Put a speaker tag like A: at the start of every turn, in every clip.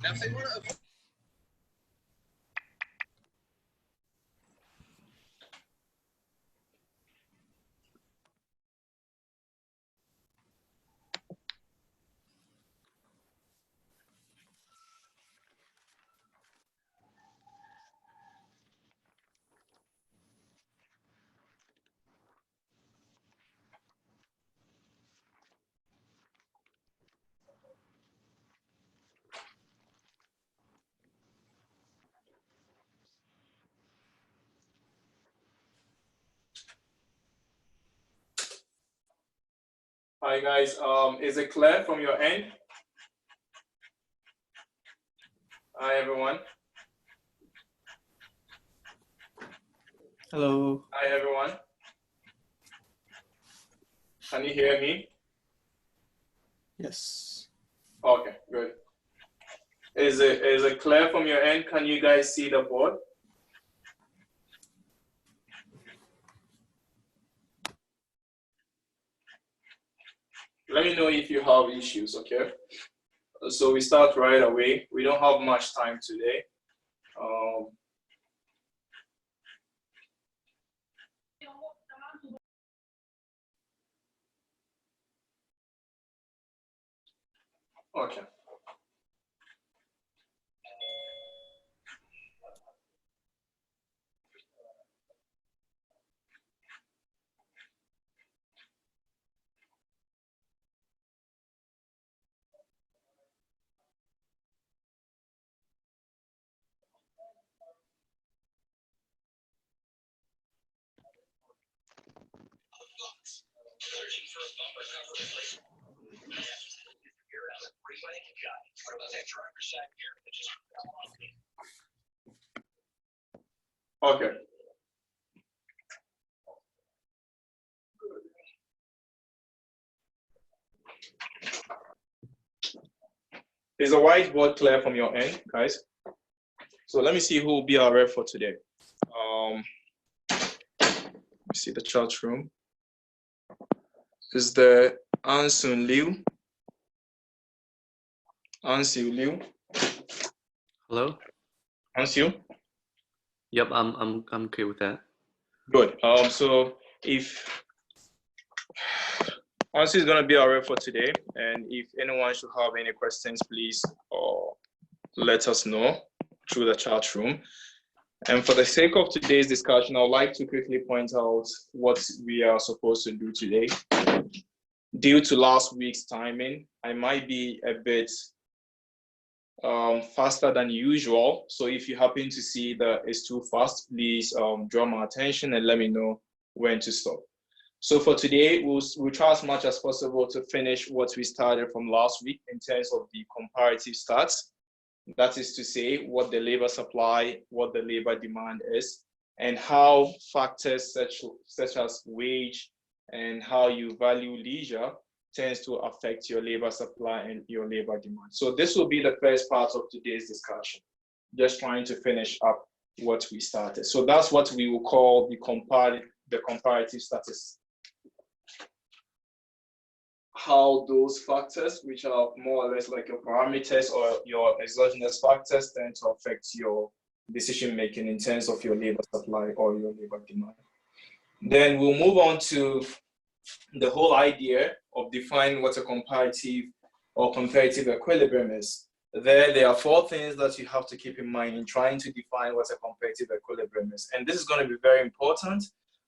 A: Now, if they want to
B: Hi guys, is it clear from your end? Hi everyone.
C: Hello.
B: Hi everyone. Can you hear me?
C: Yes.
B: Okay, good. Is it clear from your end? Can you guys see the board? Let me know if you have issues, okay? So we start right away. We don't have much time today. Okay. Okay. Is the whiteboard clear from your end, guys? So let me see who will be our rep for today. Let me see the chat room. Is the Ansun Liu? Ansu Liu?
D: Hello?
B: Ansu?
D: Yep, I'm okay with that.
B: Good. So if Ansu is gonna be our rep for today, and if anyone should have any questions, please let us know through the chat room. And for the sake of today's discussion, I would like to quickly point out what we are supposed to do today. Due to last week's timing, I might be a bit faster than usual. So if you happen to see that it's too fast, please draw my attention and let me know when to stop. So for today, we'll try as much as possible to finish what we started from last week in terms of the comparative stats. That is to say, what the labor supply, what the labor demand is, and how factors such as wage and how you value leisure tends to affect your labor supply and your labor demand. So this will be the first part of today's discussion, just trying to finish up what we started. So that's what we will call the comparative status. How those factors, which are more or less like your parameters or your exogenous factors, tend to affect your decision making in terms of your labor supply or your labor demand. Then we'll move on to the whole idea of defining what a comparative or comparative equilibrium is. There are 4 things that you have to keep in mind in trying to define what a comparative equilibrium is. And this is going to be very important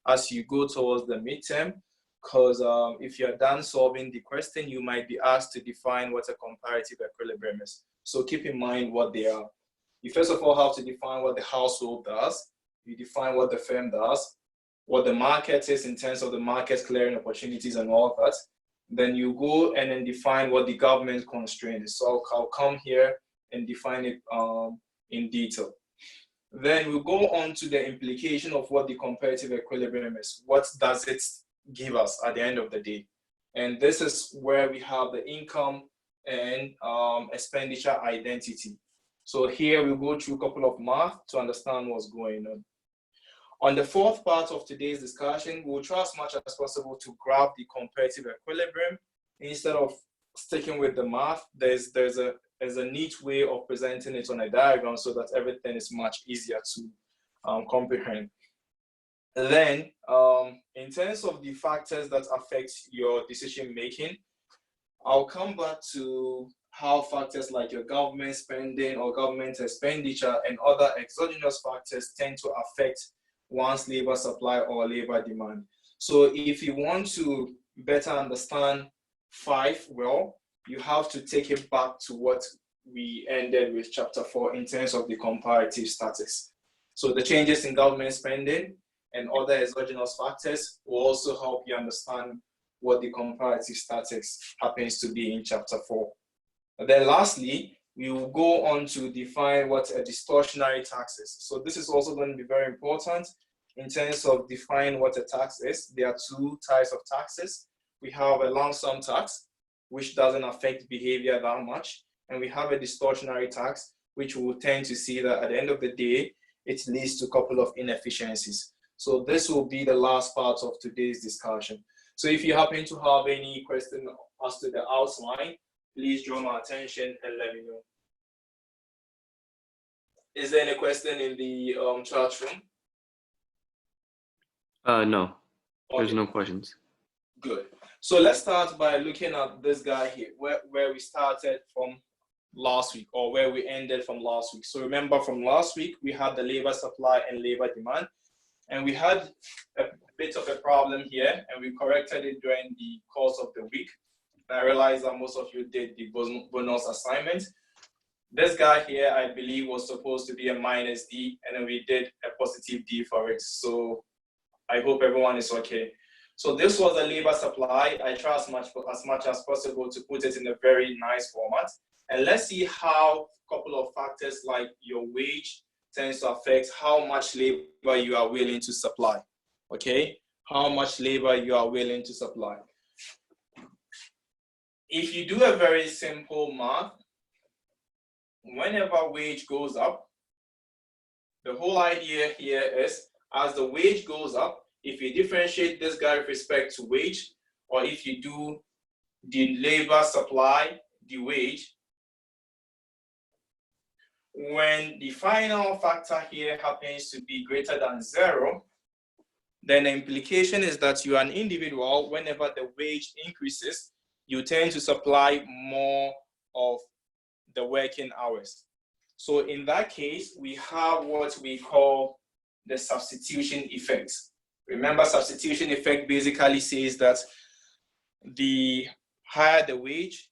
B: as you go towards the midterm, because if you're done solving the question, you might be asked to define what a comparative equilibrium is. So keep in mind what they are. You first of all have to define what the household does. You define what the firm does, what the market is in terms of the market clearing opportunities and all of that. Then you go and then define what the government constraint is. So I'll come here and define it in detail. Then we'll go on to the implication of what the comparative equilibrium is. What does it give us at the end of the day? And this is where we have the income and expenditure identity. So here we'll go through a couple of math to understand what's going on. On the 4th part of today's discussion, we'll try as much as possible to grab the comparative equilibrium. Instead of sticking with the math, there's a a neat way of presenting it on a diagram so that everything is much easier to comprehend. Then, in terms of the factors that affect your decision making, I'll come back to how factors like your government spending or government expenditure and other exogenous factors tend to affect one's labor supply or labor demand. So if you want to better understand 5 well, you have to take it back to what we ended with chapter 4 in terms of the comparative statistics. So the changes in government spending and other exogenous factors will also help you understand what the comparative statistics happens to be in chapter 4. And then lastly, we will go on to define what a distortionary tax is. So this is also going to be very important in terms of defining what a tax is. There are 2 types of taxes. We have a lump sum tax, which doesn't affect behavior that much. And we have a distortionary tax, which we will tend to see that at the end of the day, it leads to a couple of inefficiencies. So this will be the last part of today's discussion. So if you happen to have any question as to the outline, please draw my attention and let me know. Is there any question in the chat room?
D: No, there's
B: Okay.
D: no questions.
B: Good. So let's start by looking at this guy here, where we started from last week, or where we ended from last week. So remember, from last week, we had the labor supply and labor demand, and we had a bit of a problem here, and we corrected it during the course of the week. And I realized that most of you did the bonus assignment. This guy here, I believe, was supposed to be a minus D, and then we did a positive D for it. So I hope everyone is okay. So this was a labor supply. I try as much as possible to put it in a very nice format. And let's see how a couple of factors like your wage tends to affect how much labor you are willing to supply. Okay? How much labor you are willing to supply. If you do a very simple math, whenever wage goes up, the whole idea here is as the wage goes up, if you differentiate this guy with respect to wage, or if you do the labor supply, the wage, when the final factor here happens to be greater than 0, then the implication is that you are an individual. Whenever the wage increases, you tend to supply more of the working hours. So in that case, we have what we call the substitution effect. Remember, substitution effect basically says that the higher the wage,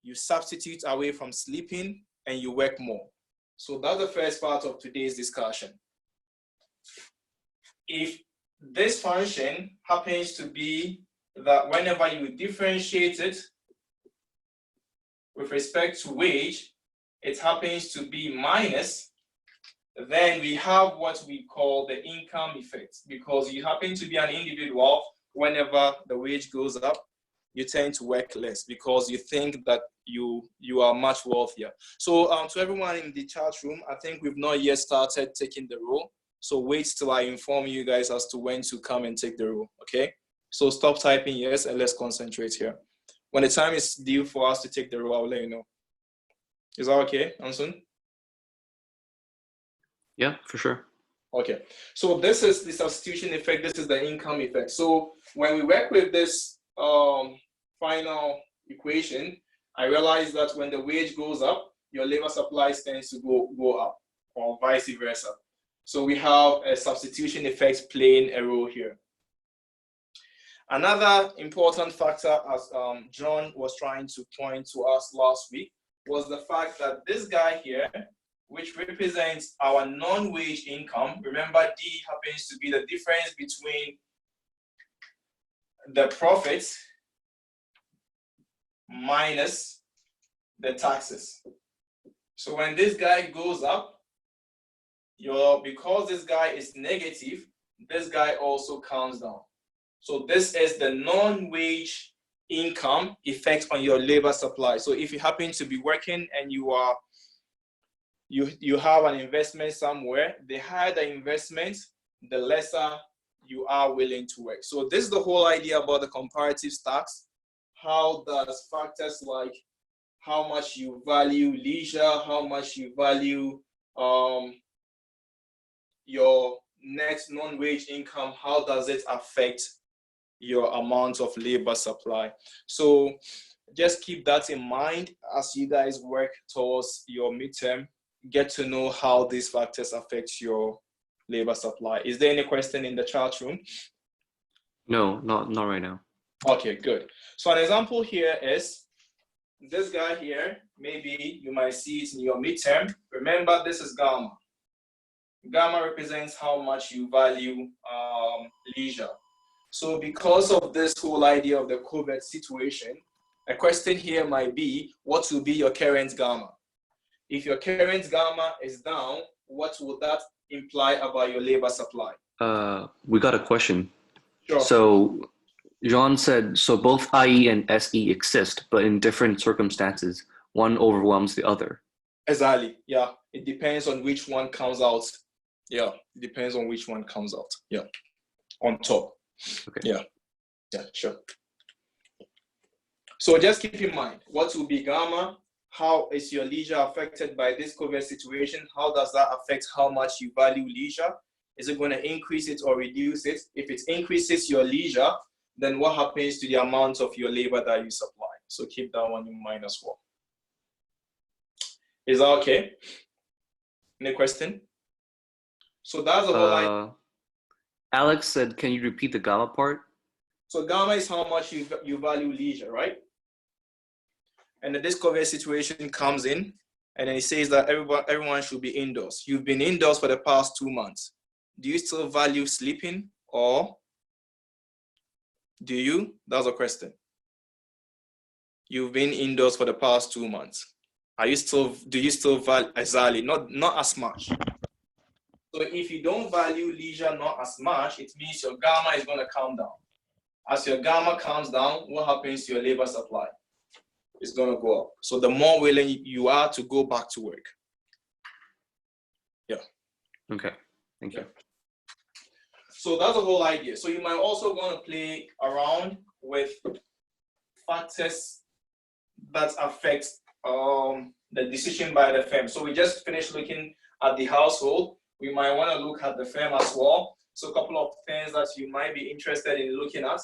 B: you substitute away from sleeping and you work more. So that's the first part of today's discussion. If this function happens to be that whenever you differentiate it with respect to wage, it happens to be minus, then we have what we call the income effect. Because you happen to be an individual, whenever the wage goes up, you tend to work less because you think that you are much wealthier. So to everyone in the chat room, I think we've not yet started taking the roll. So wait till I inform you guys as to when to come and take the roll, okay? So stop typing yes and let's concentrate here. When the time is due for us to take the roll, I'll let you know. Is that okay, Anson?
D: Yeah, for sure.
B: Okay, so this is the substitution effect. This is the income effect. So when we work with this final equation, I realize that when the wage goes up, your labor supply tends to go up, or vice versa. So we have a substitution effect playing a role here. Another important factor, as John was trying to point to us last week, was the fact that this guy here, which represents our non-wage income, remember D happens to be the difference between the profits minus the taxes. So when this guy goes up, because this guy is negative, this guy also comes down. So this is the non-wage income effect on your labor supply. So if you happen to be working and you have an investment somewhere, the higher the investment, the lesser you are willing to work. So this is the whole idea about the comparative stacks. How does factors like how much you value leisure, how much you value your net non-wage income, how does it affect your amount of labor supply? So just keep that in mind as you guys work towards your midterm. Get to know how these factors affect your labor supply. Is there any question in the chat room?
D: No, not right now.
B: Okay, good. So an example here is this guy here. Maybe you might see it in your midterm. Remember, this is gamma. Gamma represents how much you value leisure. So because of this whole idea of the COVID situation, a question here might be, what will be your current gamma? If your current gamma is down, what will that imply about your labor supply?
D: We got a question.
B: Sure.
D: So Jean said, so both IE and SE exist, but in different circumstances. One overwhelms the other.
B: Exactly. Yeah. It depends on which one comes out. Yeah. It depends on which one comes out. Yeah. On top.
D: Okay.
B: Yeah. Yeah, sure. So just keep in mind, what will be gamma? How is your leisure affected by this COVID situation? How does that affect how much you value leisure? Is it going to increase it or reduce it? If it increases your leisure, then what happens to the amount of your labor that you supply? So keep that one in mind as well. Is that okay? Any question? So that's the whole idea.
D: Alex said, can you repeat the gamma part?
B: So gamma is how much you value leisure, right? And then this COVID situation comes in, and then it says that everyone should be indoors. You've been indoors for the past 2 months. Do you still value sleeping, or do you? That's a question. You've been indoors for the past 2 months. Do you still value, exactly, not as much. So if you don't value leisure not as much, it means your gamma is going to come down. As your gamma comes down, what happens to your labor supply? It's going to go up. So the more willing you are to go back to work. Yeah.
D: Okay. Thank you.
B: So that's the whole idea. So you might also want to play around with factors that affect the decision by the firm. So we just finished looking at the household. We might want to look at the firm as well. So a couple of things that you might be interested in looking at.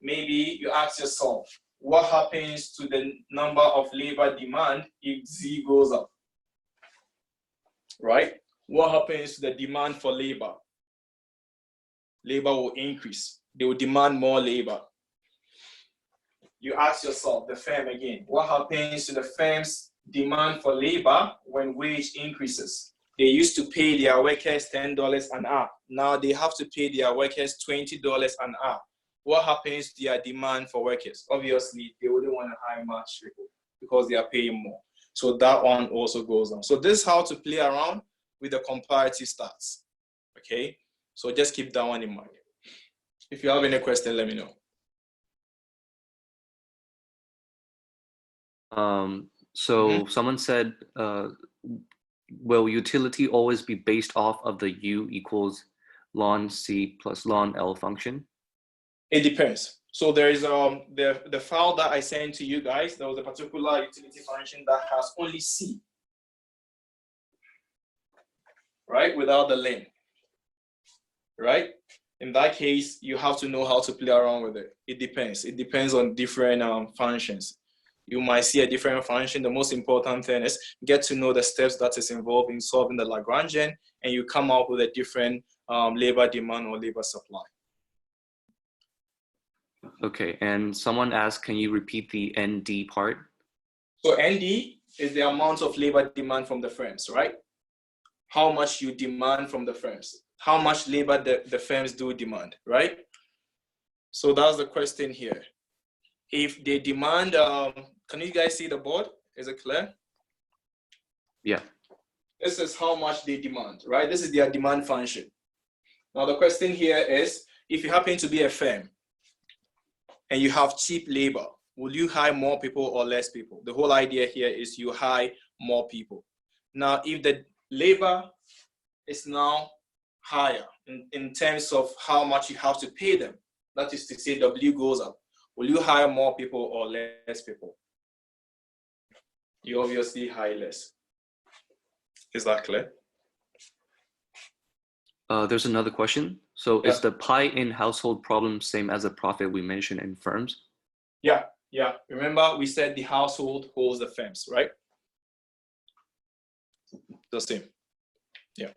B: Maybe you ask yourself, what happens to the number of labor demand if Z goes up? Right? What happens to the demand for labor? Labor will increase. They will demand more labor. You ask yourself, the firm again, what happens to the firm's demand for labor when wage increases? They used to pay their workers $10 an hour. Now they have to pay their workers $20 an hour. What happens to their demand for workers? Obviously, they wouldn't want to hire much people because they are paying more. So that one also goes on. So this is how to play around with the comparative stats. Okay? So just keep that one in mind. If you have any question, let me know.
D: Someone said, will utility always be based off of the U equals ln C plus ln L function?
B: It depends. So there is the file that I sent to you guys. There was a particular utility function that has only C, right? Without the len, right? In that case, you have to know how to play around with it. It depends. It depends on different functions. You might see a different function. The most important thing is get to know the steps that is involved in solving the Lagrangian, and you come up with a different labor demand or labor supply.
D: Okay, and someone asked, can you repeat the ND part?
B: So ND is the amount of labor demand from the firms, right? How much you demand from the firms. How much labor the firms do demand, right? So that's the question here. If they demand, can you guys see the board? Is it clear?
D: Yeah.
B: This is how much they demand, right? This is their demand function. Now the question here is, if you happen to be a firm and you have cheap labor, will you hire more people or less people? The whole idea here is you hire more people. Now, if the labor is now higher in terms of how much you have to pay them, that is to say W goes up, will you hire more people or less people? you obviously hire less. Is that clear?
D: There's another question. So
B: Yeah.
D: is the pi in household problem same as the profit we mentioned in firms?
B: Yeah. Remember, we said the household holds the firms, right? The same. Yeah.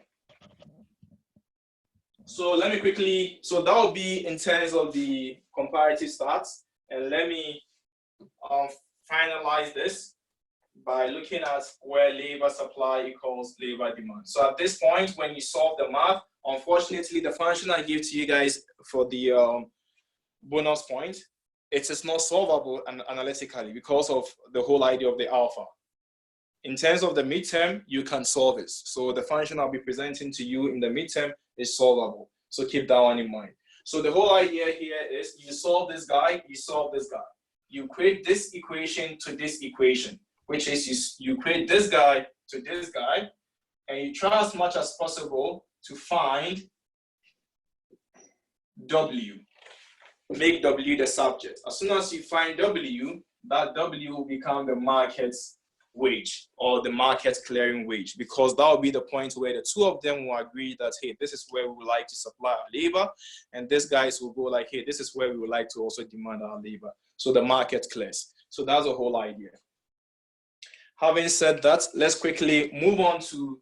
B: So let me quickly, so that will be in terms of the comparative stats. And let me finalize this by looking at where labor supply equals labor demand. So at this point, when you solve the math, unfortunately, the function I give to you guys for the bonus point, it is not solvable analytically because of the whole idea of the alpha. In terms of the midterm, you can solve it. So the function I'll be presenting to you in the midterm is solvable. So keep that one in mind. So the whole idea here is you solve this guy, you solve this guy. You create this equation to this equation, which is you create this guy to this guy, and you try as much as possible to find W. Make W the subject. As soon as you find W, that W will become the market's wage or the market clearing wage, because that will be the point where the two of them will agree that, hey, this is where we would like to supply our labor, and these guys will go like, hey, this is where we would like to also demand our labor. So the market clears. So that's the whole idea. Having said that, let's quickly move on to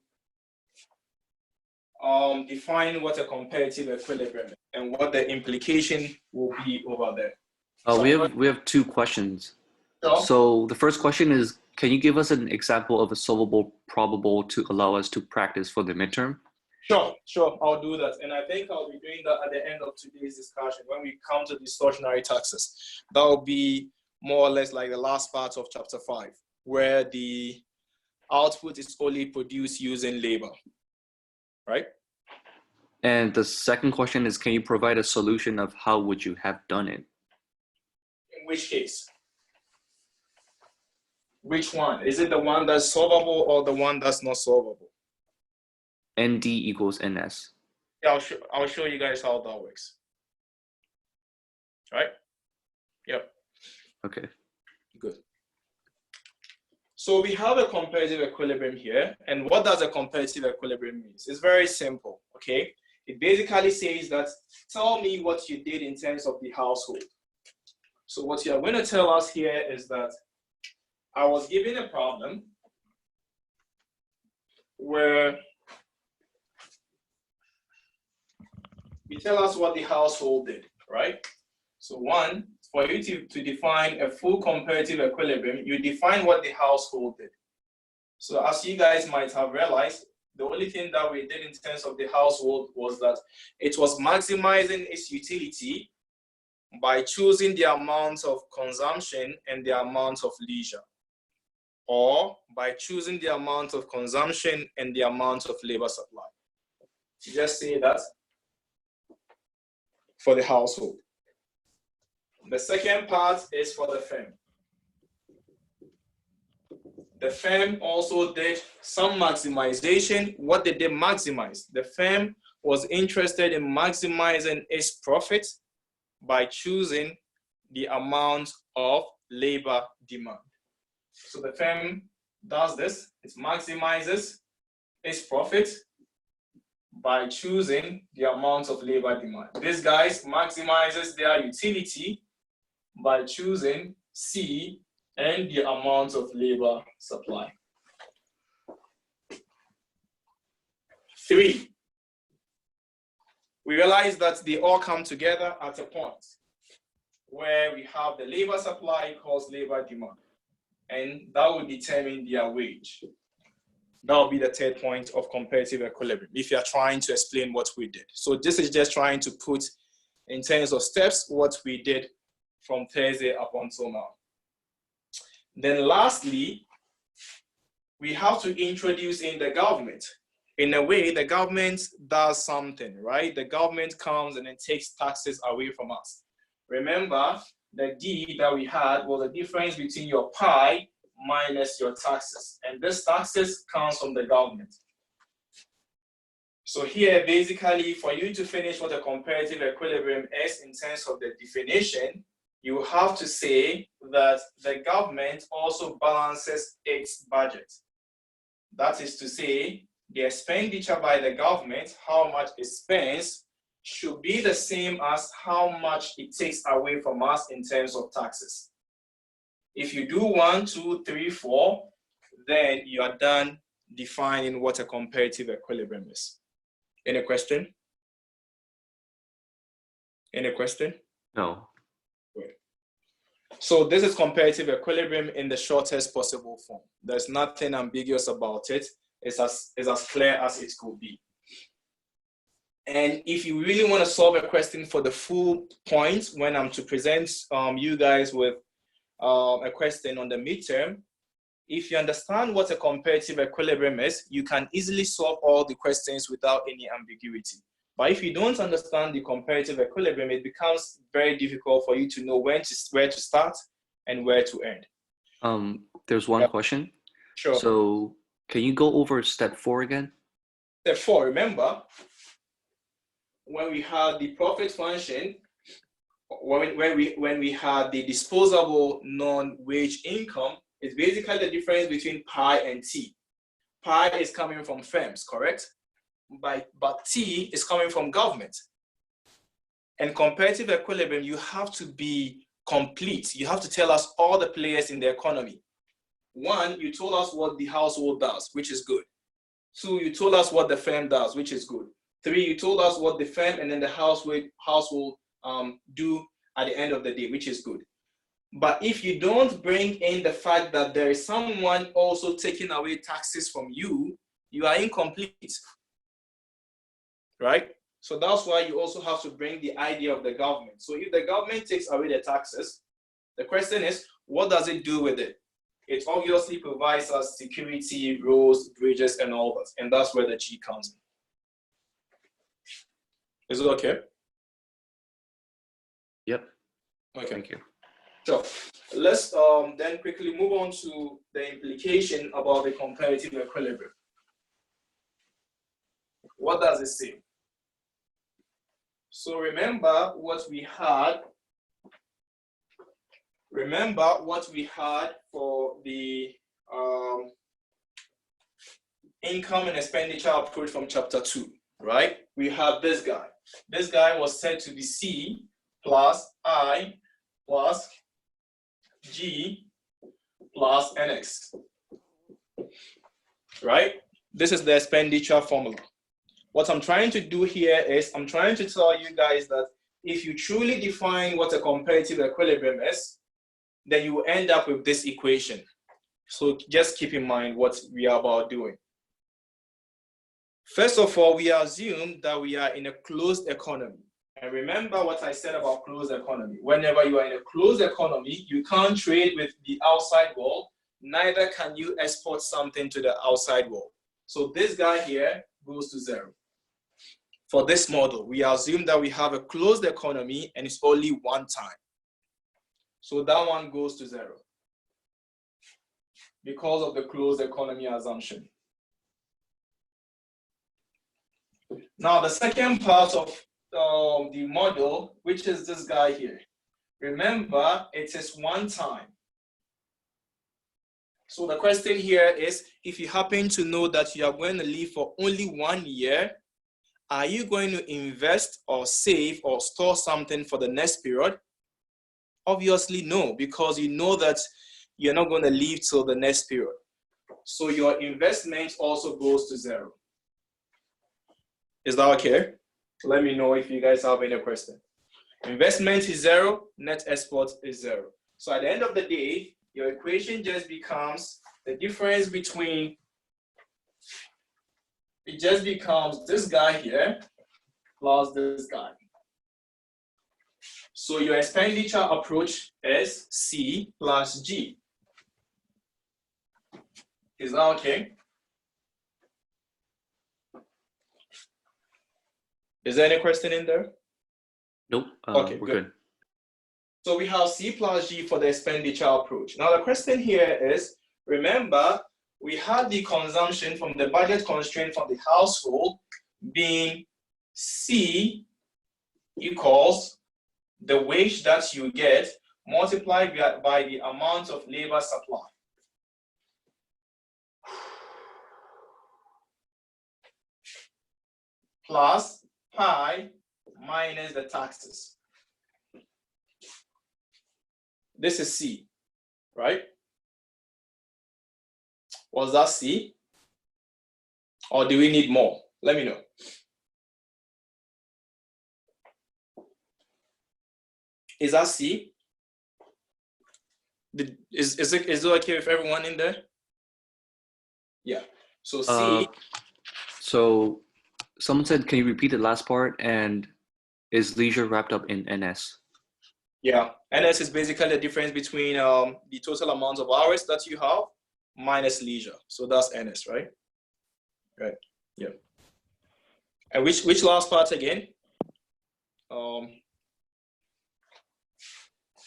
B: define what a comparative equilibrium is and what the implication will be over there.
D: We have two questions.
B: Sure.
D: So the first question is, can you give us an example of a solvable probable to allow us to practice for the midterm?
B: Sure, I'll do that. And I think I'll be doing that at the end of today's discussion when we come to distortionary taxes. That will be more or less like the last part of chapter 5, where the output is only produced using labor, right?
D: And the second question is, can you provide a solution of how would you have done it?
B: In which case? Which one? Is it the one that's solvable or the one that's not solvable?
D: ND equals NS.
B: Yeah, I'll show you guys how that works. Right? Yep.
D: Okay.
B: Good. So we have a comparative equilibrium here. And what does a comparative equilibrium mean? It's very simple, okay? It basically says that, tell me what you did in terms of the household. So what you're going to tell us here is that I was given a problem where you tell us what the household did, right? So one, for you to define a full comparative equilibrium, you define what the household did. So as you guys might have realized, the only thing that we did in terms of the household was that it was maximizing its utility by choosing the amount of consumption and the amount of leisure, or by choosing the amount of consumption and the amount of labor supply. Just say that for the household. The second part is for the firm. The firm also did some maximization. What did they maximize? The firm was interested in maximizing its profit by choosing the amount of labor demand. So the firm does this. It maximizes its profit by choosing the amount of labor demand. These guys maximizes their utility by choosing C and the amount of labor supply. 3, we realize that they all come together at a point where we have the labor supply equals labor demand, and that will determine their wage. That will be the third point of comparative equilibrium if you are trying to explain what we did. So this is just trying to put in terms of steps what we did from Thursday up until now. Then lastly, we have to introduce in the government. In a way, the government does something, right? The government comes and it takes taxes away from us. Remember, the D that we had was the difference between your pi minus your taxes. And this taxes comes from the government. So here, basically, for you to finish what a comparative equilibrium is in terms of the definition, you have to say that the government also balances its budget. That is to say, the expenditure by the government, how much it spends, should be the same as how much it takes away from us in terms of taxes. If you do 1, 2, 3, 4, then you are done defining what a comparative equilibrium is. Any question? Any question?
D: No.
B: Good. So this is comparative equilibrium in the shortest possible form. There's nothing ambiguous about it. It's as clear as it could be. And if you really want to solve a question for the full point, when I'm to present you guys with a question on the midterm, if you understand what a comparative equilibrium is, you can easily solve all the questions without any ambiguity. But if you don't understand the comparative equilibrium, it becomes very difficult for you to know where to start and where to end.
D: There's one question.
B: Sure.
D: So can you go over step 4 again?
B: Step 4, remember, when we had the profit function, when we had the disposable non-wage income, it's basically the difference between pi and t. Pi is coming from firms, correct? But t is coming from government. And comparative equilibrium, you have to be complete. You have to tell us all the players in the economy. 1, you told us what the household does, which is good. 2, you told us what the firm does, which is good. 3, you told us what the firm and then the household do at the end of the day, which is good. But if you don't bring in the fact that there is someone also taking away taxes from you, you are incomplete, right? So that's why you also have to bring the idea of the government. So if the government takes away the taxes, the question is, what does it do with it? It obviously provides us security, roads, bridges, and all that. And that's where the G comes in. Is it okay?
D: Yep.
B: Okay.
D: Thank you.
B: So let's then quickly move on to the implication about the comparative equilibrium. What does it say? So remember what we had. Remember what we had for the income and expenditure approach from chapter 2, right? We have this guy. This guy was said to be C plus I plus G plus NX, right? This is the expenditure formula. What I'm trying to do here is I'm trying to tell you guys that if you truly define what a comparative equilibrium is, then you will end up with this equation. So just keep in mind what we are about doing. First of all, we assume that we are in a closed economy. And remember what I said about closed economy. Whenever you are in a closed economy, you can't trade with the outside world, neither can you export something to the outside world. So this guy here goes to 0. For this model, we assume that we have a closed economy and it's only one time. So that one goes to 0 because of the closed economy assumption. Now, the second part of the model, which is this guy here. Remember, it is one time. So the question here is, if you happen to know that you are going to live for only 1 year, are you going to invest or save or store something for the next period? Obviously, no, because you know that you're not going to live till the next period. So your investment also goes to 0. Is that okay? Let me know if you guys have any question. Investment is 0, net export is 0. So at the end of the day, your equation just becomes the difference between, it just becomes this guy here plus this guy. So your expenditure approach is C plus G. Is that okay? Is there any question in there?
D: Nope.
B: Okay,
D: we're good.
B: So we have C plus G for the expenditure approach. Now the question here is, remember, we had the consumption from the budget constraint from the household being C equals the wage that you get multiplied by the amount of labor supply. Plus pi minus the taxes. This is C, right? Was that C? Or do we need more? Let me know. Is that C? Is it okay with everyone in there? Yeah. So C.
D: So someone said, can you repeat the last part? And is leisure wrapped up in NS?
B: Yeah, NS is basically the difference between the total amount of hours that you have minus leisure. So that's NS, right? Right. Yeah. And which last part again?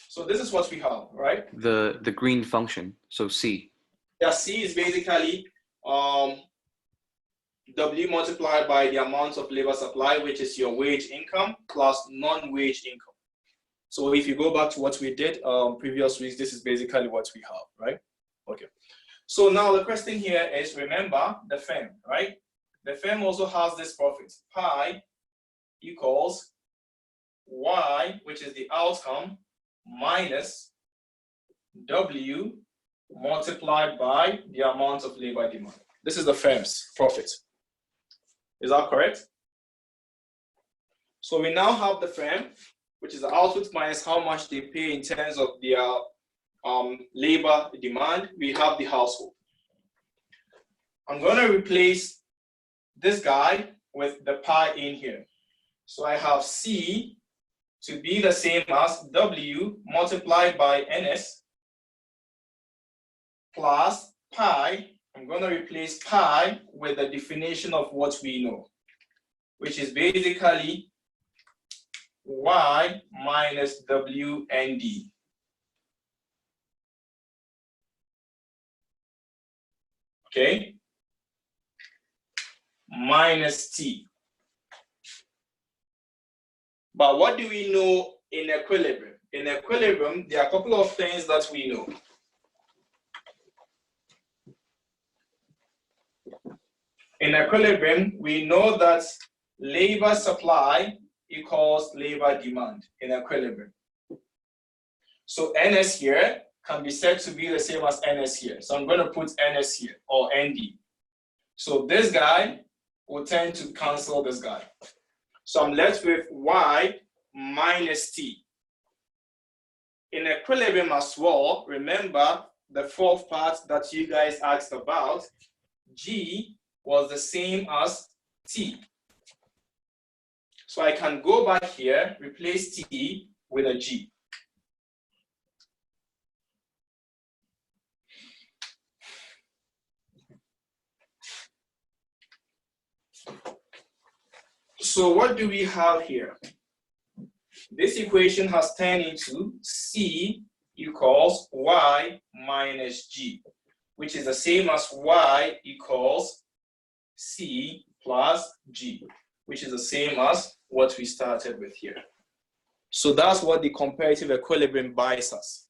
B: So this is what we have, right?
D: The green function. So C.
B: Yeah, C is basically W multiplied by the amount of labor supply, which is your wage income plus non-wage income. So if you go back to what we did previous weeks, this is basically what we have, right? Okay. So now the question here is, remember the firm, right? The firm also has this profit. Pi equals Y, which is the outcome, minus W multiplied by the amount of labor demand. This is the firm's profit. Is that correct? So we now have the firm, which is the output minus how much they pay in terms of their labor demand. We have the household. I'm going to replace this guy with the pi in here. So I have C to be the same as W multiplied by NS plus pi. I'm going to replace pi with the definition of what we know, which is basically Y minus WND. Okay? Minus T. But what do we know in equilibrium? In equilibrium, there are a couple of things that we know. In equilibrium, we know that labor supply equals labor demand in equilibrium. So NS here can be said to be the same as NS here. So I'm going to put NS here, or ND. So this guy will tend to cancel this guy. So I'm left with Y minus T. In equilibrium as well, remember the fourth part that you guys asked about, G was the same as T. So I can go back here, replace T with a G. So what do we have here? This equation has turned into C equals Y minus G, which is the same as Y equals C plus G, which is the same as what we started with here. So that's what the comparative equilibrium buys us.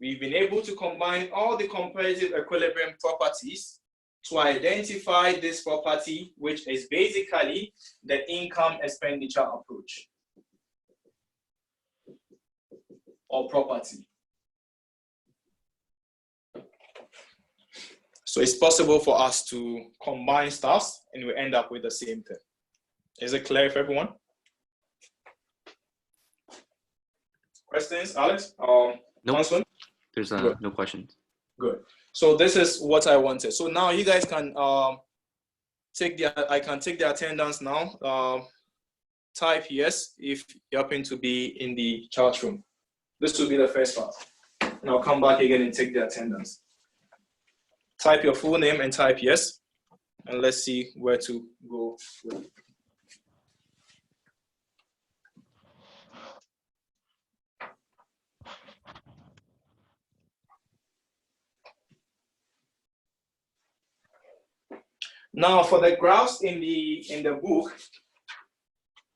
B: We've been able to combine all the comparative equilibrium properties to identify this property, which is basically the income expenditure approach or property. So it's possible for us to combine stuffs and we end up with the same thing. Is it clear for everyone? Questions, Alex?
D: Nope. There's no questions.
B: Good. So this is what I wanted. So now you guys can I can take the attendance now. Type yes if you happen to be in the chat room. This will be the first part. And I'll come back again and take the attendance. Type your full name and type yes. And let's see where to go with. Now for the graphs in the book,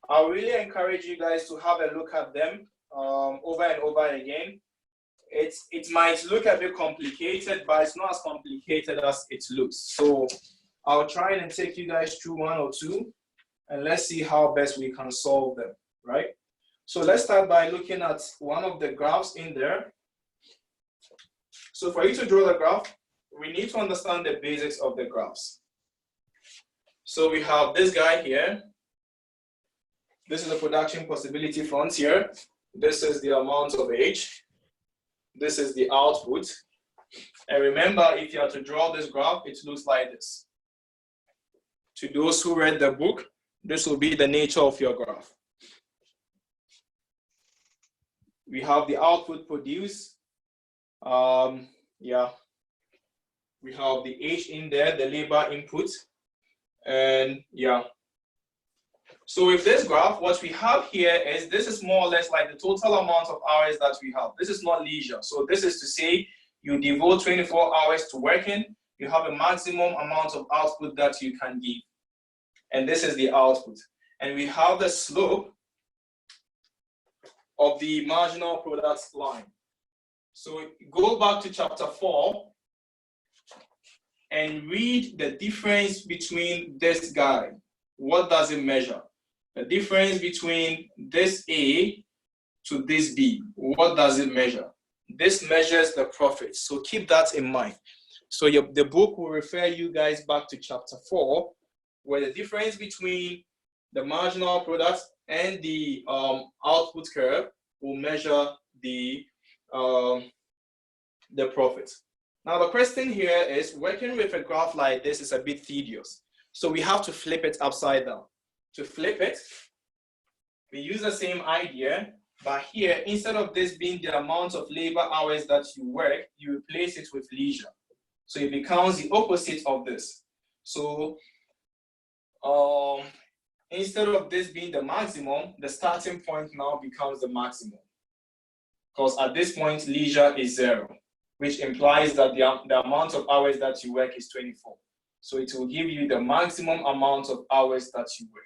B: I really encourage you guys to have a look at them over and over again, it might look a bit complicated, but it's not as complicated as it looks. So I'll try and take you guys through one or two, and let's see how best we can solve them, right? So let's start by looking at one of the graphs in there. So for you to draw the graph, we need to understand the basics of the graphs. So we have this guy here. This is the production possibility frontier. This is the amount of H. This is the output. And remember, if you are to draw this graph, it looks like this. To those who read the book, this will be the nature of your graph. We have the output produced. Yeah. We have the H in there, the labor input. And yeah. So with this graph, what we have here is this is more or less like the total amount of hours that we have. This is not leisure. So this is to say you devote 24 hours to working, you have a maximum amount of output that you can give. And this is the output. And we have the slope of the marginal product line. So go back to chapter 4 and read the difference between this guy. What does it measure? The difference between this A to this B. What does it measure? This measures the profit. So keep that in mind. So the book will refer you guys back to chapter 4, where the difference between the marginal product and the output curve will measure the profit. Now the question here is, working with a graph like this is a bit tedious. So we have to flip it upside down. To flip it, we use the same idea, but here, instead of this being the amount of labor hours that you work, you replace it with leisure. So it becomes the opposite of this. So instead of this being the maximum, the starting point now becomes the maximum. Because at this point, leisure is 0, which implies that the amount of hours that you work is 24. So it will give you the maximum amount of hours that you work.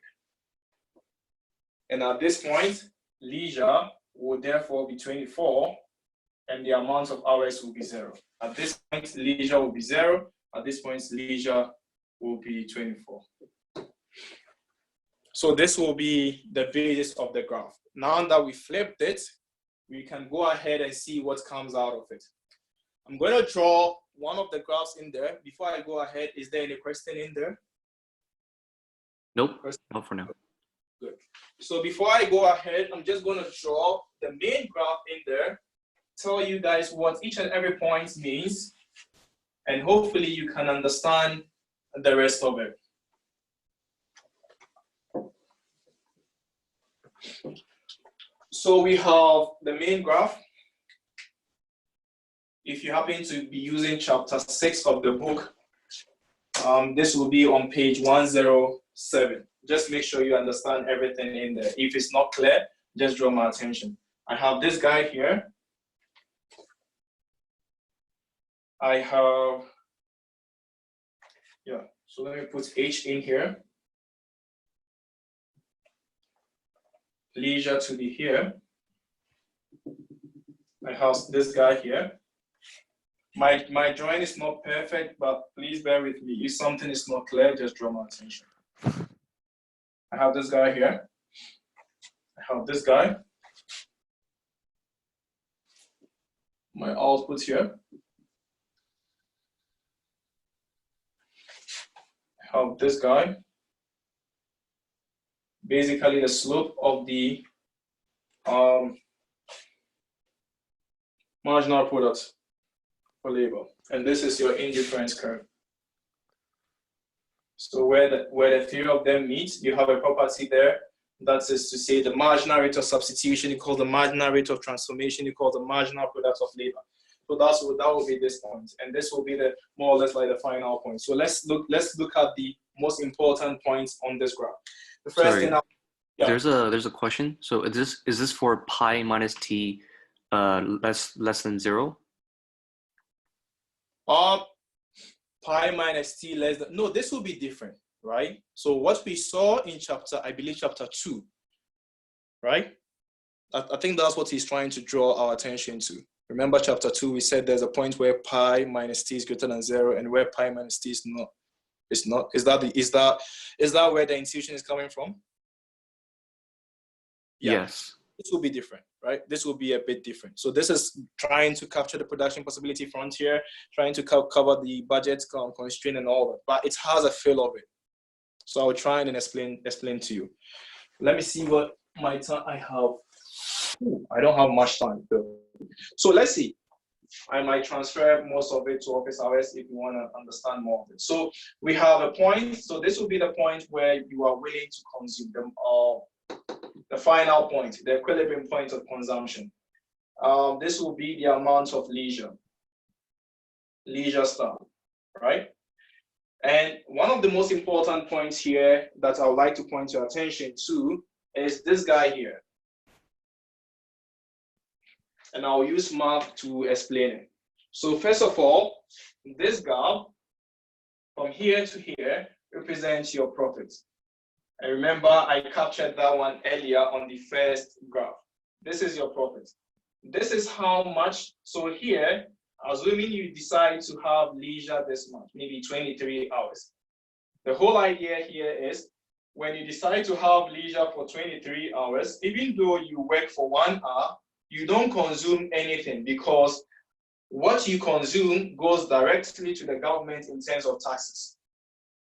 B: And at this point, leisure will therefore be 24, and the amount of hours will be 0. At this point, leisure will be 0. At this point, leisure will be 24. So this will be the basis of the graph. Now that we flipped it, we can go ahead and see what comes out of it. I'm going to draw one of the graphs in there. Before I go ahead, is there any question in there?
D: Nope, not for now.
B: Good. So before I go ahead, I'm just going to draw the main graph in there, tell you guys what each and every point means, and hopefully you can understand the rest of it. So we have the main graph. If you happen to be using chapter 6 of the book, this will be on page 107. Just make sure you understand everything in there. If it's not clear, just draw my attention. I have this guy here. I have, yeah, so let me put H in here. Leisure to be here. I have this guy here. My drawing is not perfect, but please bear with me. If something is not clear, just draw my attention. I have this guy here. I have this guy. My output here. I have this guy. Basically the slope of the marginal product for labor. And this is your indifference curve. So where the three of them meet, you have a property there. That is to say the marginal rate of substitution, you call the marginal rate of transformation, you call the marginal product of labor. So that will be this point. And this will be the more or less like the final point. So let's look at the most important points on this graph. The first thing
D: there's a question. So is this for pi minus t less than 0?
B: Pi minus t less than, no, this will be different, right? So what we saw in I believe chapter 2, right? I think that's what he's trying to draw our attention to. Remember chapter 2, we said there's a point where pi minus t is greater than 0 and where pi minus t is not. It's not. Is that where the intuition is coming from? Yeah.
D: Yes.
B: This will be different, right? This will be a bit different. So this is trying to capture the production possibility frontier, trying to cover the budget constraint and all that, but it has a feel of it. So I'll try and explain to you. Let me see what my time I have. I don't have much time though. So let's see. I might transfer most of it to office hours if you want to understand more of it. So we have a point. So this will be the point where you are willing to consume them, the final point, the equilibrium point of consumption. This will be the amount of leisure star, right? And one of the most important points here that I would like to point your attention to is this guy here. And I'll use math to explain it. So first of all, this gap from here to here represents your profit. And remember, I captured that one earlier on the first graph. This is your profit. This is how much. So here, assuming you decide to have leisure this month, maybe 23 hours. The whole idea here is when you decide to have leisure for 23 hours, even though you work for 1 hour, you don't consume anything because what you consume goes directly to the government in terms of taxes.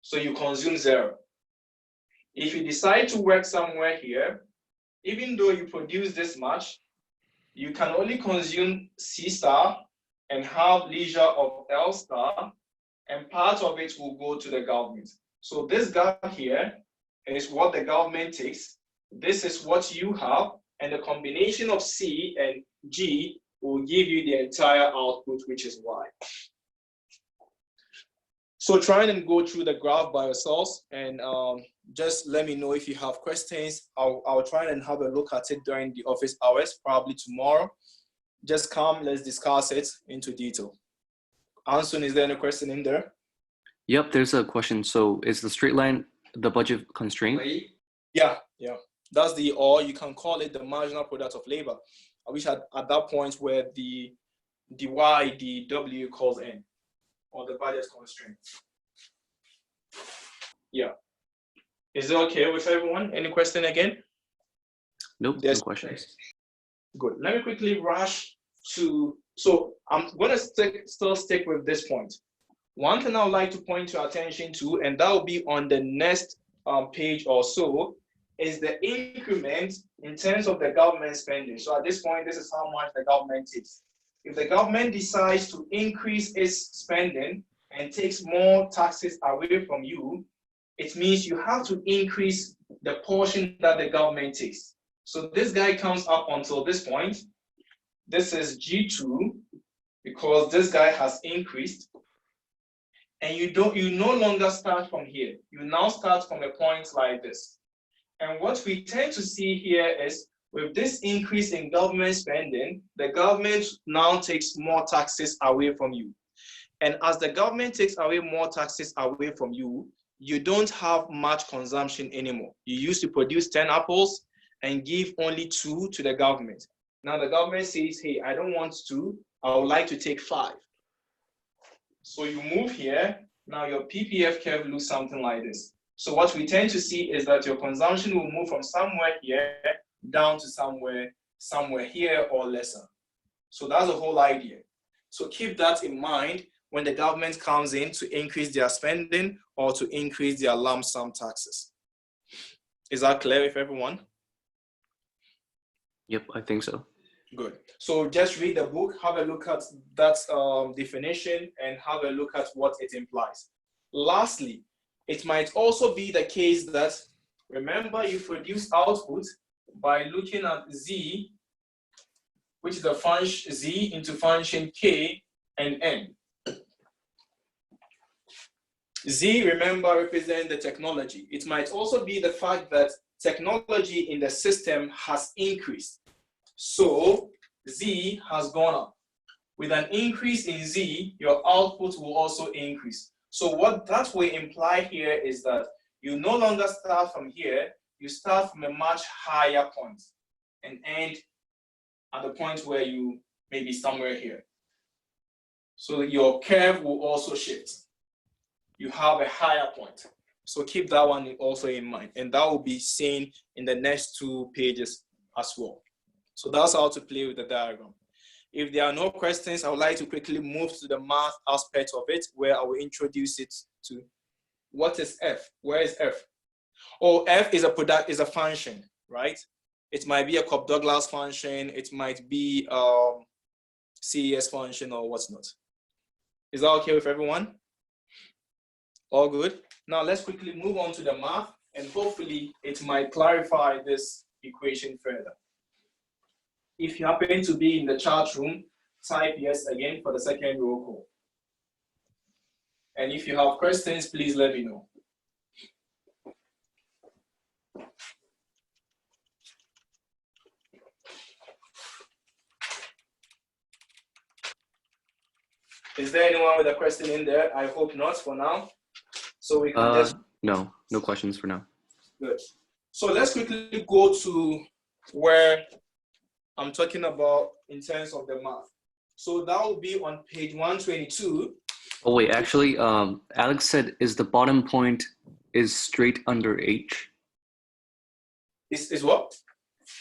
B: So you consume 0. If you decide to work somewhere here, even though you produce this much, you can only consume C star and have leisure of L star, and part of it will go to the government. So this gap here is what the government takes. This is what you have, and the combination of C and G will give you the entire output, which is Y. So try and go through the graph by yourselves, and just let me know if you have questions. I'll try and have a look at it during the office hours, probably tomorrow. Just come, let's discuss it into detail. Anson, is there any question in there?
D: Yep, there's a question. So is the straight line the budget constraint?
B: Yeah. That's the, or you can call it the marginal product of labor. I wish at that point where the Y, the W equals N, or the budget constraint. Yeah. Is it okay with everyone? Any question again?
D: Nope, no questions.
B: Good. Let me quickly rush to, so I'm going to still stick with this point. One thing I would like to point your attention to, and that will be on the next page or so, is the increment in terms of the government spending. So at this point, this is how much the government takes. If the government decides to increase its spending and takes more taxes away from you, it means you have to increase the portion that the government takes. So this guy comes up until this point. This is G2 because this guy has increased. And you no longer start from here. You now start from a point like this. And what we tend to see here is with this increase in government spending, the government now takes more taxes away from you. And as the government takes away more taxes away from you, you don't have much consumption anymore. You used to produce 10 apples and give only 2 to the government. Now the government says, hey, I don't want 2, I would like to take 5. So you move here, now your PPF curve looks something like this. So what we tend to see is that your consumption will move from somewhere here down to somewhere here or lesser. So that's the whole idea. So keep that in mind when the government comes in to increase their spending or to increase their lump sum taxes. Is that clear with everyone?
D: Yep, I think so.
B: Good. So just read the book, have a look at that definition, and have a look at what it implies. Lastly, it might also be the case that, remember, you produce output by looking at Z, which is the function Z into function K and N. Z, remember, represents the technology. It might also be the fact that technology in the system has increased. So Z has gone up. With an increase in Z, your output will also increase. So what that will imply here is that you no longer start from here, you start from a much higher point. and end at the point where you may be somewhere here. So your curve will also shift. You have a higher point. So keep that one also in mind. And that will be seen in the next 2 pages as well. So that's how to play with the diagram. If there are no questions, I would like to quickly move to the math aspect of it, where I will introduce it to what is f? Where is f? Oh, f is a function, right? It might be a Cobb-Douglas function. It might be CES function or what's not. Is that okay with everyone? All good? Now let's quickly move on to the math, and hopefully it might clarify this equation further. If you happen to be in the chat room, type yes again for the second roll call. And if you have questions, please let me know. Is there anyone with a question in there? I hope not for now. So we can just...
D: No questions for now.
B: Good. So let's quickly go to where I'm talking about in terms of the math. So that will be on page 122.
D: Oh wait, actually, Alex said, is the bottom point is straight under H?
B: Is what?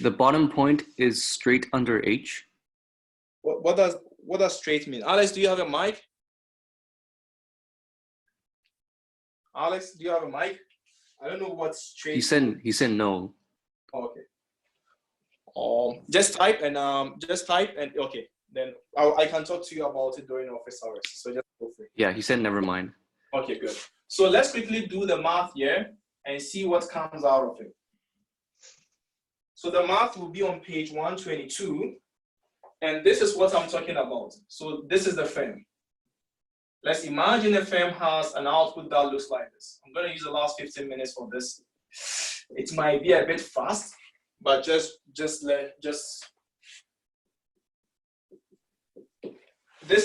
D: The bottom point is straight under H?
B: What does straight mean? Alex, do you have a mic? Alex, do you have a mic? I don't know what straight.
D: He said no.
B: Okay. Just type and okay. Then I can talk to you about it during office hours. So just go for it.
D: Yeah, he said never mind.
B: Okay, good. So let's quickly do the math here and see what comes out of it. So the math will be on page 122. And this is what I'm talking about. So this is the firm. Let's imagine a firm has an output that looks like this. I'm going to use the last 15 minutes for this. It might be a bit fast, but just this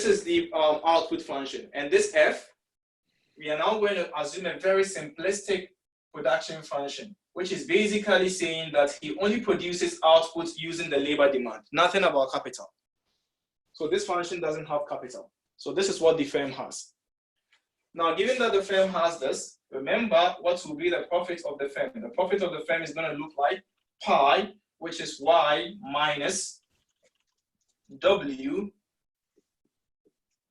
B: is the output function. And this f, we are now going to assume a very simplistic production function, which is basically saying that he only produces output using the labor demand, nothing about capital. So this function doesn't have capital. So this is what the firm has. Now, given that the firm has this, remember what will be the profit of the firm. The profit of the firm is going to look like pi, which is y minus w,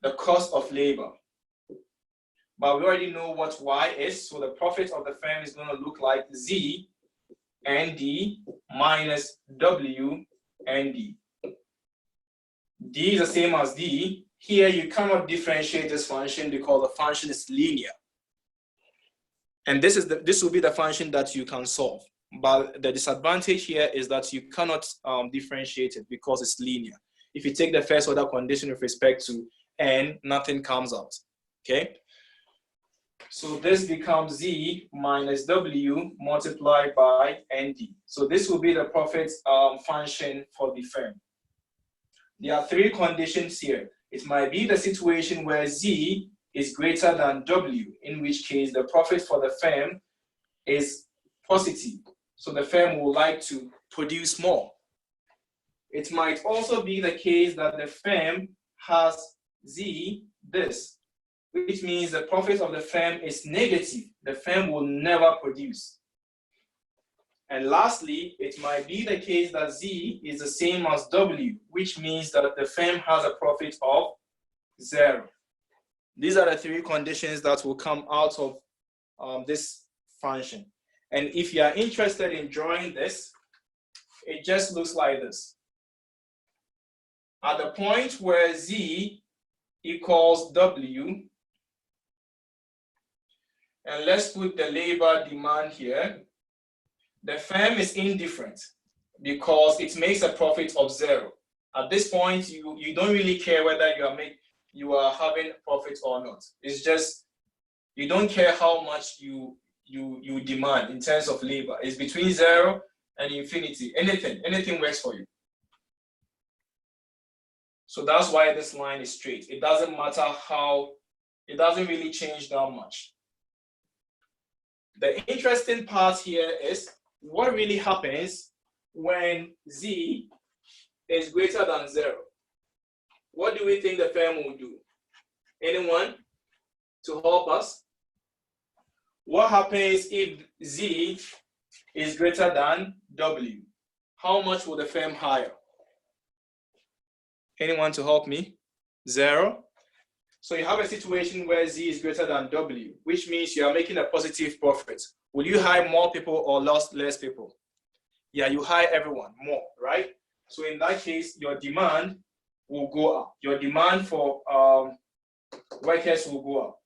B: the cost of labor. But we already know what y is, so the profit of the firm is going to look like z nd minus w nd. D is the same as d. Here you cannot differentiate this function because the function is linear. And this will be the function that you can solve. But the disadvantage here is that you cannot differentiate it because it's linear. If you take the first order condition with respect to n, nothing comes out. Okay? So this becomes z minus w multiplied by nd. So this will be the profit function for the firm. There are 3 conditions here. It might be the situation where z is greater than w, in which case the profit for the firm is positive. So the firm will like to produce more. It might also be the case that the firm has z, this, which means the profit of the firm is negative. The firm will never produce. And lastly, it might be the case that z is the same as w, which means that the firm has a profit of 0. These are the 3 conditions that will come out of this function. And if you are interested in drawing this, it just looks like this. At the point where z equals w, and let's put the labor demand here, the firm is indifferent because it makes a profit of 0. At this point, you don't really care whether you are having profit or not. It's just, you don't care how much you demand in terms of labor. It's between 0 and infinity. Anything works for you. So that's why this line is straight. It doesn't matter how, it doesn't really change that much. The interesting part here is what really happens when Z is greater than 0? What do we think the firm will do? Anyone to help us? What happens if Z is greater than W? How much will the firm hire? Anyone to help me? 0. So you have a situation where Z is greater than W, which means you are making a positive profit. Will you hire more people or less people? Yeah, you hire everyone more, right? So in that case, your demand will go up. Your demand for workers will go up.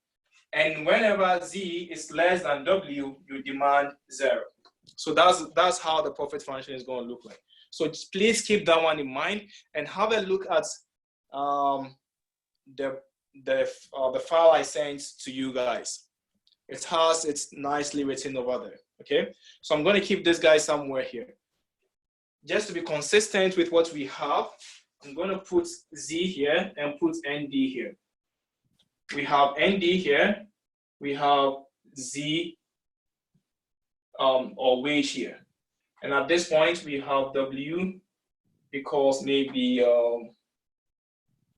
B: And whenever Z is less than W, you demand 0. So that's how the profit function is going to look like. So please keep that one in mind and have a look at the file I sent to you guys. It's nicely written over there. Okay, so I'm going to keep this guy somewhere here. Just to be consistent with what we have, I'm going to put Z here and put ND here. We have ND here. We have Z or wage here. And at this point, we have W equals maybe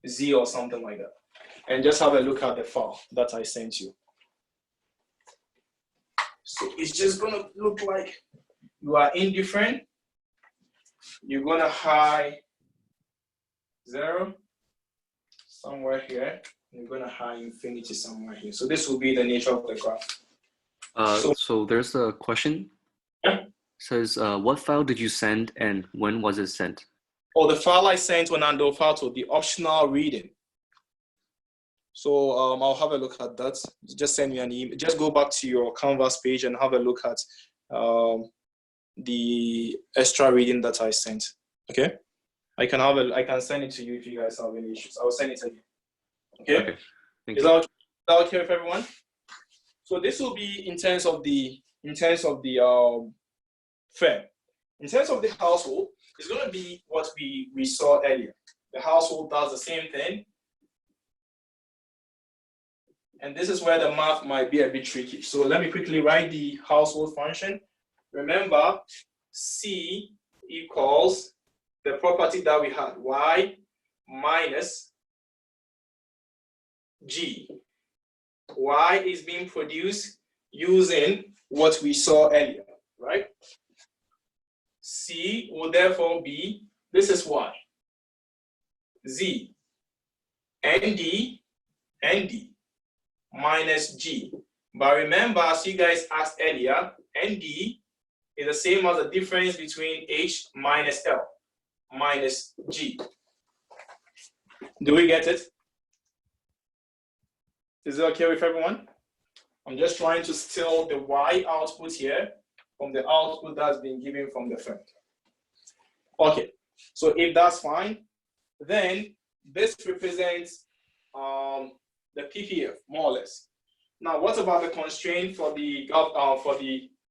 B: Z or something like that. And just have a look at the file that I sent you. So it's just going to look like you are indifferent. You're going to high 0 somewhere here. You're going to high infinity somewhere here. So this will be the nature of the graph.
D: So there's a question.
B: Yeah.
D: It says, what file did you send and when was it sent?
B: Oh, the file I sent on Ando Fato, the optional reading. So I'll have a look at that. Just send me an email. Just go back to your Canvas page and have a look at the extra reading that I sent. Okay, I can send it to you if you guys have any issues. I'll send it to you. Okay. Is that okay with everyone? So this will be in terms of the firm. In terms of the household, it's going to be what we saw earlier. The household does the same thing. And this is where the math might be a bit tricky. So let me quickly write the household function. Remember, C equals the property that we had, Y minus G. Y is being produced using what we saw earlier, right? C will therefore be, this is Y. Z, ND minus G. But remember, as you guys asked earlier, ND is the same as the difference between H minus L minus G. Do we get it? Is it okay with everyone? I'm just trying to steal the Y output here from the output that's been given from the firm. Okay, so if that's fine, then this represents the PPF, more or less. Now, what about the constraint for the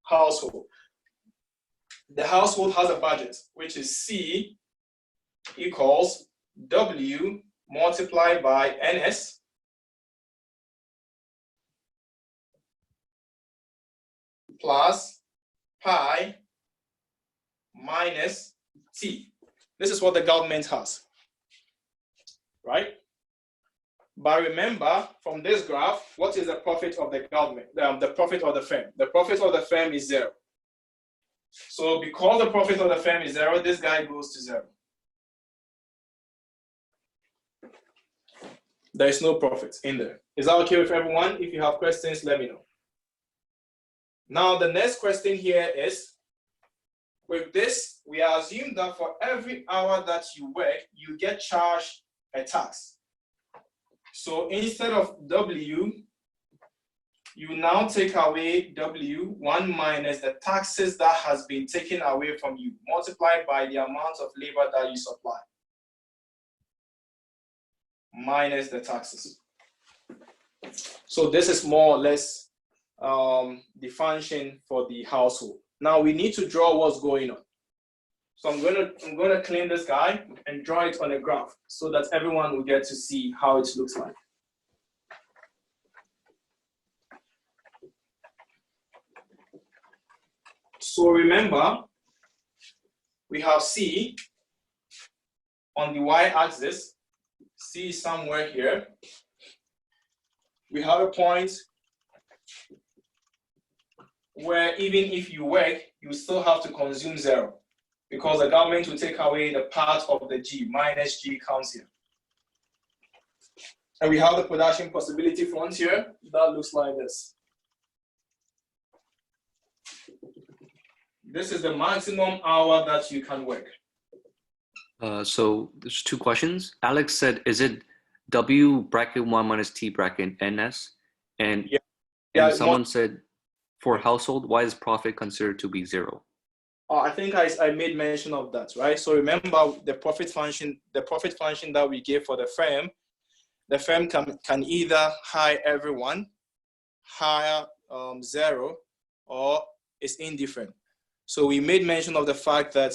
B: household? The household has a budget, which is C equals W multiplied by NS plus pi minus T. This is what the government has, right? But remember, from this graph, what is the profit of the government, the profit of the firm? The profit of the firm is 0. So because the profit of the firm is 0, this guy goes to 0. There is no profit in there. Is that okay with everyone? If you have questions, let me know. Now, the next question here is, with this, we assume that for every hour that you work, you get charged a tax. So instead of W, you now take away W, 1 minus the taxes that has been taken away from you, multiplied by the amount of labor that you supply, minus the taxes. So this is more or less the function for the household. Now we need to draw what's going on. So I'm gonna clean this guy and draw it on a graph so that everyone will get to see how it looks like. So remember, we have C on the y-axis. C is somewhere here. We have a point where even if you work, you still have to consume 0 because the government will take away the part of the G, minus G comes here. And we have the production possibility frontier that looks like this. This is the maximum hour that you can work.
D: So there's 2 questions. Alex said, is it W bracket 1 minus T bracket NS? And, and someone said, for household, why is profit considered to be 0?
B: I think I made mention of that, right? So remember the profit function that we gave for the firm can either hire everyone, hire 0, or it's indifferent. So we made mention of the fact that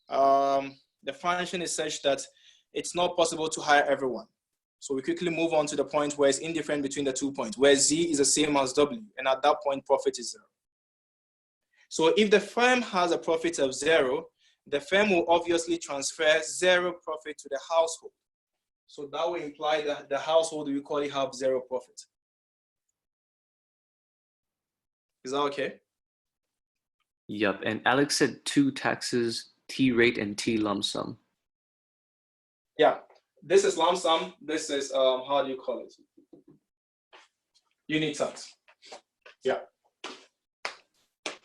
B: the function is such that it's not possible to hire everyone. So we quickly move on to the point where it's indifferent between the 2 points, where Z is the same as W, and at that point, profit is 0. So if the firm has a profit of 0, the firm will obviously transfer 0 profit to the household. So that will imply that the household will equally have 0 profit. Is that okay?
D: Yep, and Alex said 2 taxes, T rate and T lump sum.
B: Yeah, this is lump sum. This is, how do you call it? Unit tax. Yeah.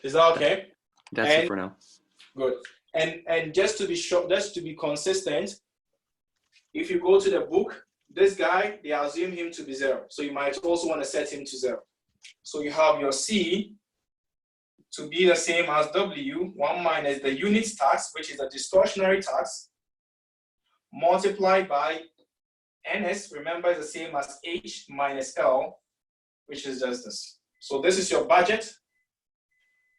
B: Is that okay?
D: That's it for now.
B: Good. And just to be sure, just to be consistent, if you go to the book, this guy, they assume him to be 0. So you might also want to set him to 0. So you have your C to be the same as W, 1 minus the unit tax, which is a distortionary tax, multiplied by NS, remember, is the same as H minus L, which is just this. So this is your budget.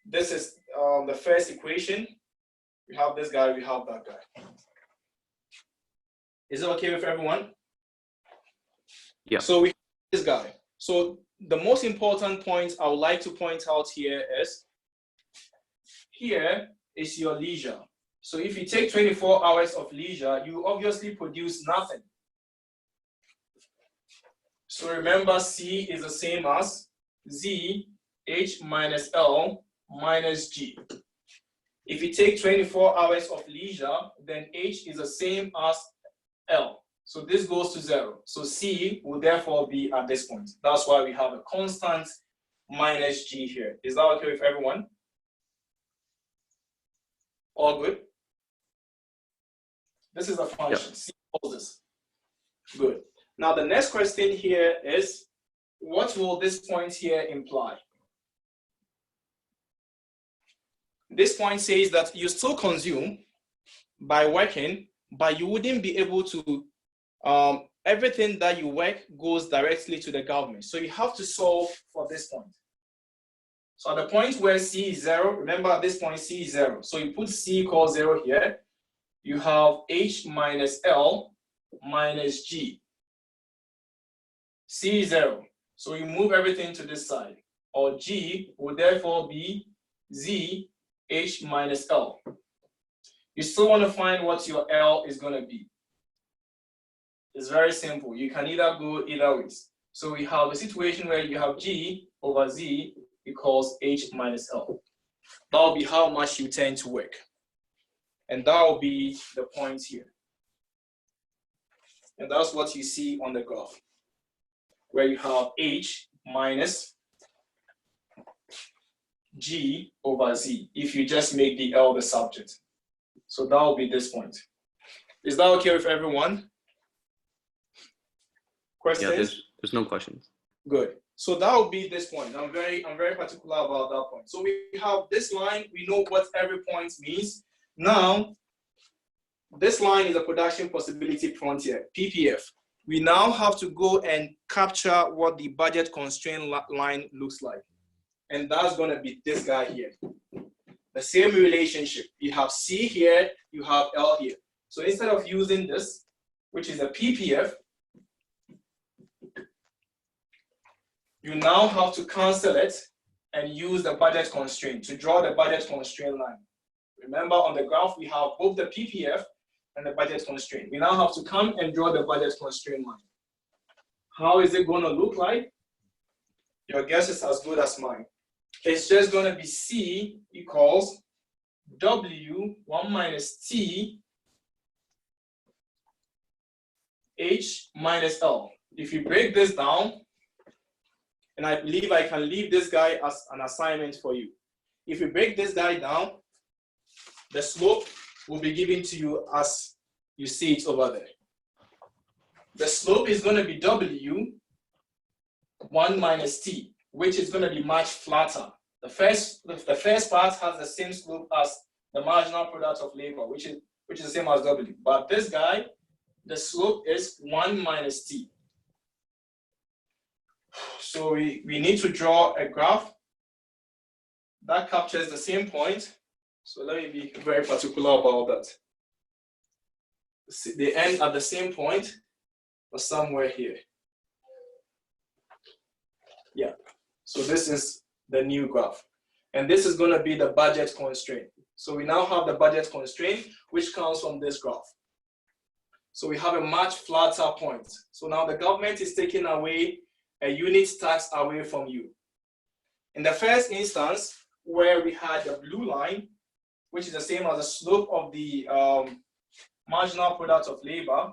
B: This is the first equation. We have this guy, we have that guy. Is it okay with everyone?
D: Yeah.
B: So we have this guy. So the most important point I would like to point out here is, here is your leisure. So if you take 24 hours of leisure, you obviously produce nothing. So remember, C is the same as Z, H minus L minus G. If you take 24 hours of leisure, then H is the same as L. So this goes to 0. So C will therefore be at this point. That's why we have a constant minus G here. Is that okay with everyone? All good? This is the function. Yep. C calls this. Good. Now the next question here is, what will this point here imply? This point says that you still consume by working, but you wouldn't be able to, everything that you work goes directly to the government. So you have to solve for this point. So at the point where C is 0, remember at this point C is 0. So you put C equals 0 here. You have H minus L minus G. C is 0. So you move everything to this side. Or G will therefore be Z H minus L. You still want to find what your L is going to be. It's very simple. You can either go either ways. So we have a situation where you have G over Z equals H minus L. That will be how much you tend to work. And that will be the point here. And that's what you see on the graph, where you have H minus G over Z, if you just make the L the subject. So that will be this point. Is that okay with everyone? Questions?
D: Yeah, there's no questions.
B: Good. So that will be this point. I'm very particular about that point. So we have this line, we know what every point means. Now, this line is a production possibility frontier, PPF. We now have to go and capture what the budget constraint line looks like. And that's going to be this guy here. The same relationship. You have C here, you have L here. So instead of using this, which is a PPF, you now have to cancel it and use the budget constraint to draw the budget constraint line. Remember, on the graph, we have both the PPF and the budget constraint. We now have to come and draw the budget constraint line. How is it going to look like? Your guess is as good as mine. It's just going to be C equals W 1 minus T H minus L. If you break this down, and I believe I can leave this guy as an assignment for you. If you break this guy down, the slope will be given to you as you see it over there. The slope is going to be W 1 minus T, which is going to be much flatter. The first part has the same slope as the marginal product of labor, which is the same as W. But this guy, the slope is 1 minus T. So we need to draw a graph that captures the same point. So let me be very particular about that. They end at the same point, or somewhere here. Yeah. So this is the new graph. And this is going to be the budget constraint. So we now have the budget constraint, which comes from this graph. So we have a much flatter point. So now the government is taking away a unit tax away from you. In the first instance, where we had the blue line, which is the same as the slope of the marginal product of labor,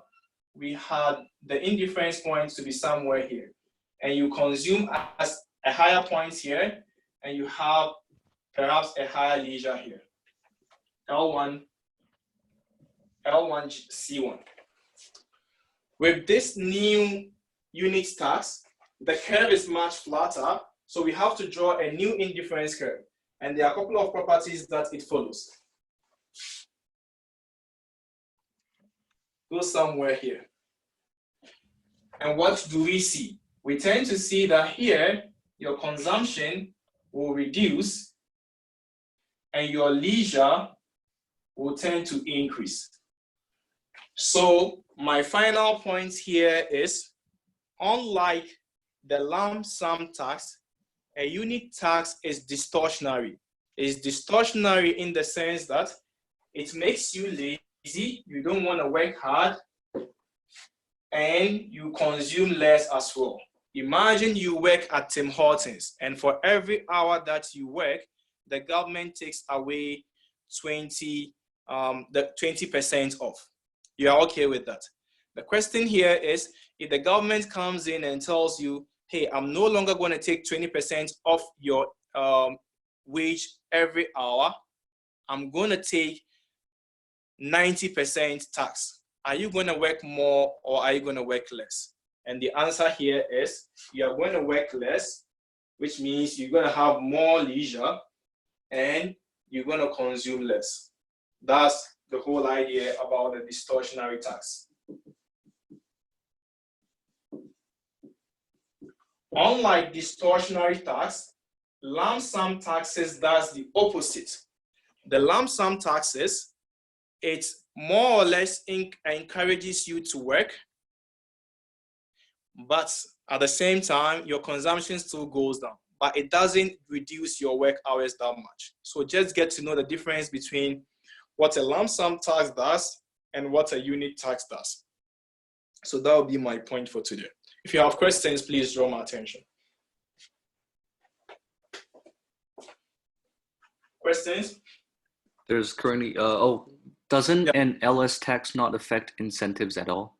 B: we had the indifference point to be somewhere here. And you consume as a higher point here, and you have perhaps a higher leisure here. L1, C1. With this new unit tax, the curve is much flatter, so we have to draw a new indifference curve. And there are a couple of properties that it follows. Go somewhere here. And what do we see? We tend to see that here, your consumption will reduce and your leisure will tend to increase. So my final point here is, unlike the lump sum tax, a unit tax is distortionary. It's distortionary in the sense that it makes you lazy, you don't want to work hard, and you consume less as well. Imagine you work at Tim Hortons, and for every hour that you work, the government takes away the 20% off. You are okay with that? The question here is, if the government comes in and tells you, hey, I'm no longer going to take 20% off your wage every hour, I'm going to take 90% tax. Are you going to work more or are you going to work less? And the answer here is, you are going to work less, which means you're going to have more leisure and you're going to consume less. That's the whole idea about the distortionary tax. Unlike distortionary tax, lump sum taxes does the opposite. The lump sum taxes, it more or less encourages you to work, but at the same time, your consumption still goes down, but it doesn't reduce your work hours that much. So just get to know the difference between what a lump sum tax does and what a unit tax does. So that will be my point for today. If you have questions, please draw my attention. Questions?
D: There's currently, doesn't an LS tax not affect incentives at all?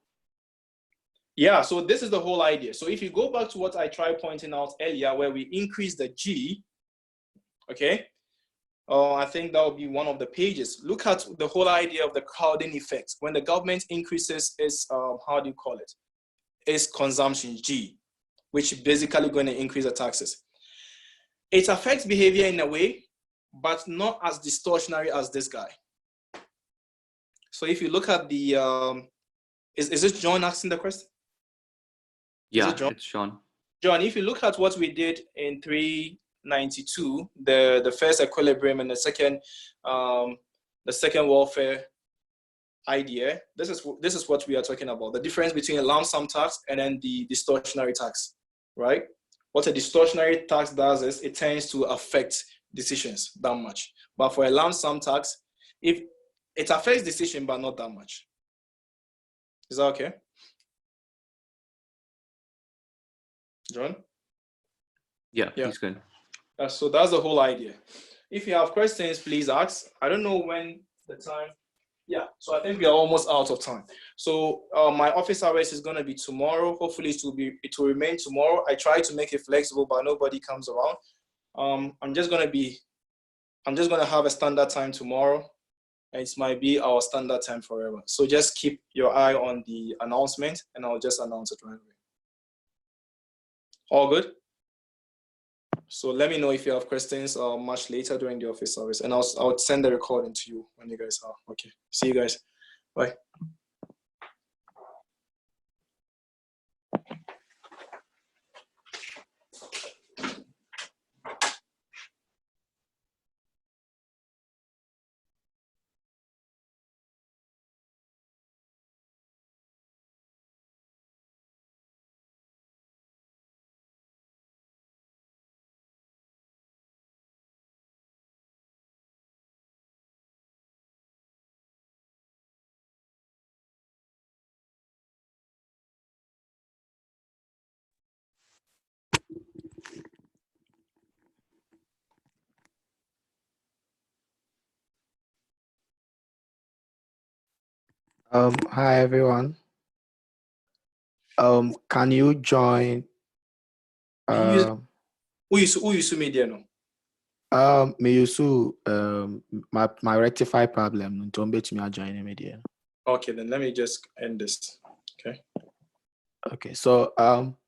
B: Yeah, so this is the whole idea. So if you go back to what I tried pointing out earlier, where we increase the G, okay? I think that will be one of the pages. Look at the whole idea of the crowding effect. When the government increases its, how do you call it? Its consumption, G, which is basically going to increase the taxes. It affects behavior in a way, but not as distortionary as this guy. So if you look at the, is it John asking the question?
D: Yeah, it's Sean.
B: John, if you look at what we did in 392, the first equilibrium and the second welfare idea, this is what we are talking about. The difference between a lump sum tax and then the distortionary tax, right? What a distortionary tax does is it tends to affect decisions that much. But for a lump sum tax, if it affects decision, but not that much. Is that okay? John?
D: Yeah, he's good.
B: So that's the whole idea. If you have questions, please ask. I don't know when the time. Yeah, so I think we are almost out of time. So my office hours is going to be tomorrow. Hopefully it will remain tomorrow. I try to make it flexible, but nobody comes around. I'm just going to have a standard time tomorrow. It might be our standard time forever. So just keep your eye on the announcement, and I'll just announce it right away. All good? So let me know if you have questions much later during the office hours, and I'll send the recording to you when you guys are. Okay. See you guys. Bye.
A: Hi everyone. Can you join?
B: Who you media no?
A: Meyusu, my rectify problem. Don't bet me I join the media.
B: Okay, then let me just end this. Okay.
A: Okay, so